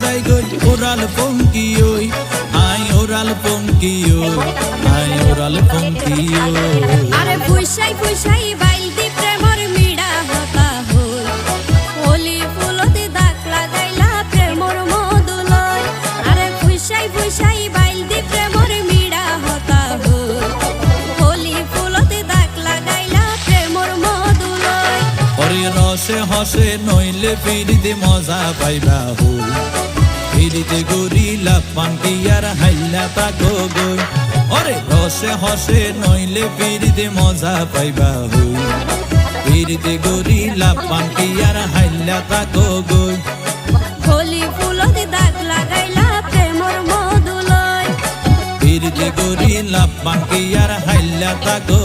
যায় গই ওরাল পঙ্কি ওই আই ওরাল পঙ্কি ওই আই ওরাল পঙ্কি ওই আরে ফুইসাই ফুইসাই বাইল দি প্রেমর মিড়া হতা হই ওলি ফুলতে দাগ লাগাইলা প্রেমর মধুলয় আরে ফুইসাই ফুইসাই বাইল দি প্রেমর মিড়া হতা হই ওলি ফুলতে দাগ লাগাইলা প্রেমর মধুলয় ওরে রসে হসে নইলে ফিরিতে মজা পাইবা হই ফিরিতে গরিলা পান্তি আর হাইলা তাকো গই ওরে রসে হসে নইলে ফিরিতে মজা পাইবা হই ফিরিতে গরিলা পান্তি আর হাইলা তাকো গই ওলি ফুলতে দাগ লাগাইলা প্রেমর মধুলয় ফিরিতে গরিলা পান্তি আর হাইলা তাকো